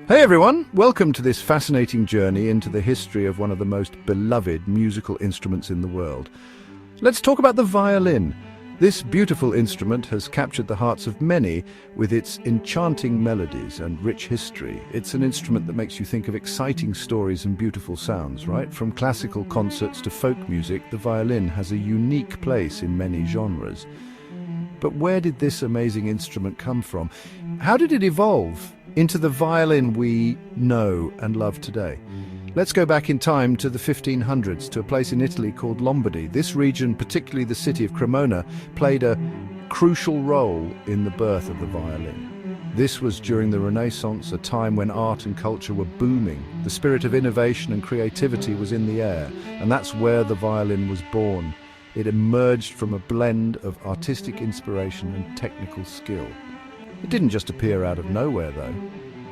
Hey everyone, welcome to this fascinating journey into the history of one of the most beloved musical instruments in the world. Let's talk about the violin. This beautiful instrument has captured the hearts of many with its enchanting melodies and rich history. It's an instrument that makes you think of exciting stories and beautiful sounds, right? From classical concerts to folk music, the violin has a unique place in many genres. But where did this amazing instrument come from? How did it evolve into the violin we know and love today? Let's go back in time to the 1500s, to a place in Italy called Lombardy. This region, particularly the city of Cremona, played a crucial role in the birth of the violin. This was during the Renaissance, a time when art and culture were booming. The spirit of innovation and creativity was in the air, and that's where the violin was born. It emerged from a blend of artistic inspiration and technical skill. It didn't just appear out of nowhere, though.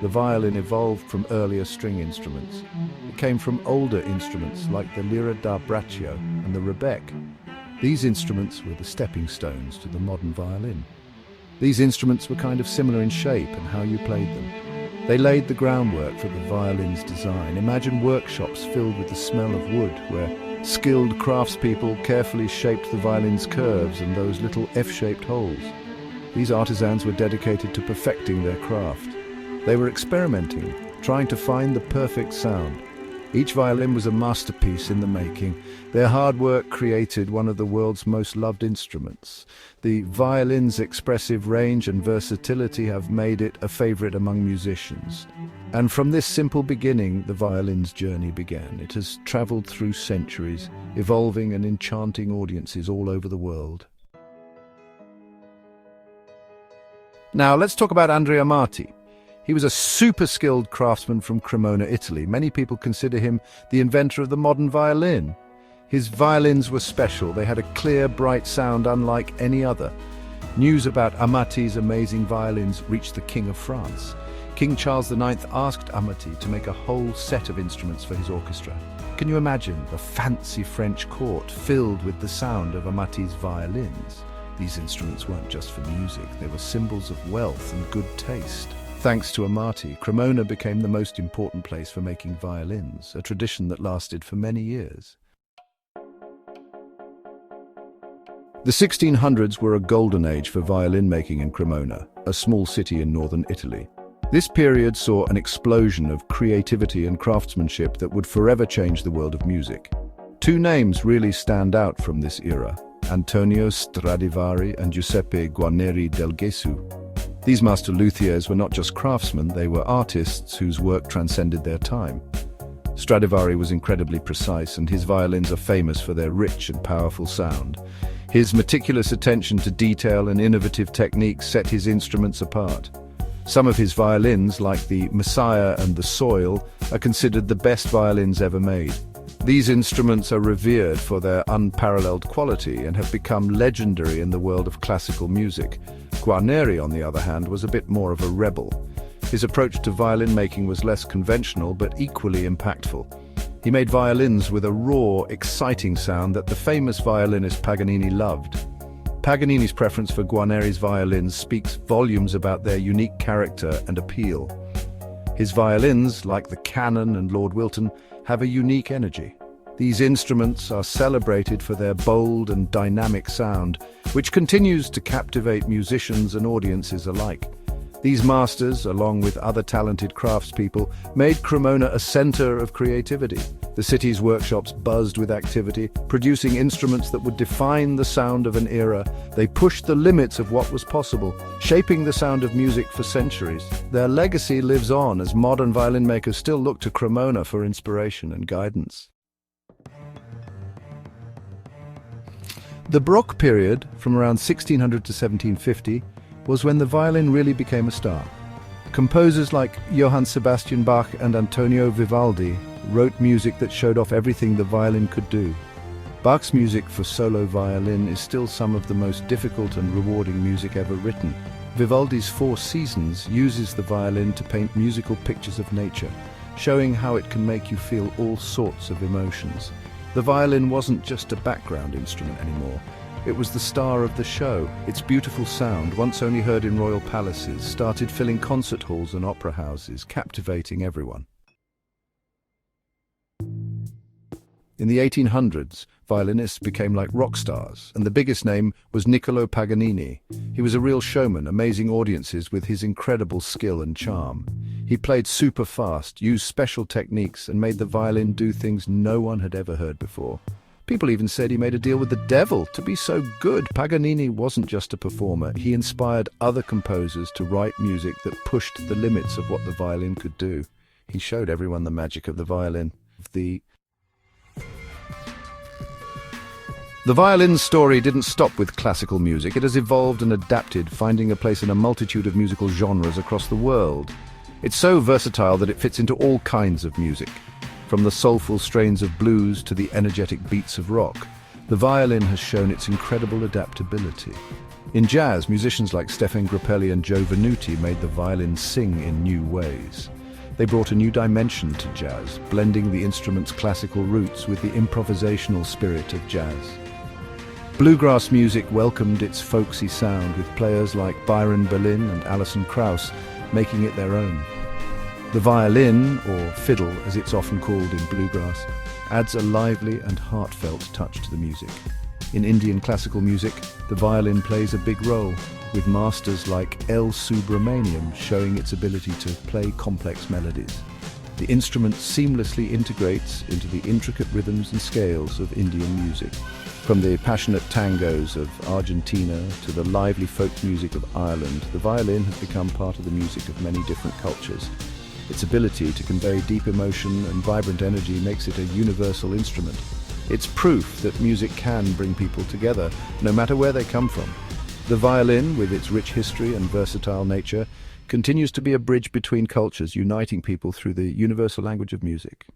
The violin evolved from earlier string instruments. It came from older instruments like the lira da braccio and the rebec. These instruments were the stepping stones to the modern violin. These instruments were kind of similar in shape and how you played them. They laid the groundwork for the violin's design. Imagine workshops filled with the smell of wood, where skilled craftspeople carefully shaped the violin's curves and those little F-shaped holes. These artisans were dedicated to perfecting their craft. They were experimenting, trying to find the perfect sound. Each violin was a masterpiece in the making. Their hard work created one of the world's most loved instruments. The violin's expressive range and versatility have made it a favorite among musicians. And from this simple beginning, the violin's journey began. It has traveled through centuries, evolving and enchanting audiences all over the world. Now let's talk about Andrea Amati. He was a super skilled craftsman from Cremona, Italy. Many people consider him the inventor of the modern violin. His violins were special. They had a clear, bright sound unlike any other. News about Amati's amazing violins reached the King of France. King Charles IX asked Amati to make a whole set of instruments for his orchestra. Can you imagine the fancy French court filled with the sound of Amati's violins? These instruments weren't just for music, they were symbols of wealth and good taste. Thanks to Amati, Cremona became the most important place for making violins, a tradition that lasted for many years. The 1600s were a golden age for violin making in Cremona, a small city in northern Italy. This period saw an explosion of creativity and craftsmanship that would forever change the world of music. Two names really stand out from this era: Antonio Stradivari and Giuseppe Guarneri del Gesù. These master luthiers were not just craftsmen, they were artists whose work transcended their time. Stradivari was incredibly precise, and his violins are famous for their rich and powerful sound. His meticulous attention to detail and innovative techniques set his instruments apart. Some of his violins, like the Messiah and the Soil, are considered the best violins ever made. These instruments are revered for their unparalleled quality and have become legendary in the world of classical music. Guarneri, on the other hand, was a bit more of a rebel. His approach to violin making was less conventional but equally impactful. He made violins with a raw, exciting sound that the famous violinist Paganini loved. Paganini's preference for Guarneri's violins speaks volumes about their unique character and appeal. His violins, like the Canon and Lord Wilton, have a unique energy. These instruments are celebrated for their bold and dynamic sound, which continues to captivate musicians and audiences alike. These masters, along with other talented craftspeople, made Cremona a center of creativity. The city's workshops buzzed with activity, producing instruments that would define the sound of an era. They pushed the limits of what was possible, shaping the sound of music for centuries. Their legacy lives on as modern violin makers still look to Cremona for inspiration and guidance. The Baroque period, from around 1600 to 1750, was when the violin really became a star. Composers like Johann Sebastian Bach and Antonio Vivaldi wrote music that showed off everything the violin could do. Bach's music for solo violin is still some of the most difficult and rewarding music ever written. Vivaldi's Four Seasons uses the violin to paint musical pictures of nature, showing how it can make you feel all sorts of emotions. The violin wasn't just a background instrument anymore. It was the star of the show. Its beautiful sound, once only heard in royal palaces, started filling concert halls and opera houses, captivating everyone. In the 1800s, violinists became like rock stars, and the biggest name was Niccolo Paganini. He was a real showman, amazing audiences with his incredible skill and charm. He played super fast, used special techniques, and made the violin do things no one had ever heard before. People even said he made a deal with the devil to be so good. Paganini wasn't just a performer, he inspired other composers to write music that pushed the limits of what the violin could do. He showed everyone the magic of the violin. The violin's story didn't stop with classical music. It has evolved and adapted, finding a place in a multitude of musical genres across the world. It's so versatile that it fits into all kinds of music, from the soulful strains of blues to the energetic beats of rock. The violin has shown its incredible adaptability. In jazz, musicians like Stefan Grappelli and Joe Venuti made the violin sing in new ways. They brought a new dimension to jazz, blending the instrument's classical roots with the improvisational spirit of jazz. Bluegrass music welcomed its folksy sound, with players like Byron Berlin and Alison Krauss making it their own. The violin, or fiddle as it's often called in bluegrass, adds a lively and heartfelt touch to the music. In Indian classical music, the violin plays a big role, with masters like L. Subramaniam showing its ability to play complex melodies. The instrument seamlessly integrates into the intricate rhythms and scales of Indian music. From the passionate tangos of Argentina to the lively folk music of Ireland, the violin has become part of the music of many different cultures. Its ability to convey deep emotion and vibrant energy makes it a universal instrument. It's proof that music can bring people together, no matter where they come from. The violin, with its rich history and versatile nature, continues to be a bridge between cultures, uniting people through the universal language of music.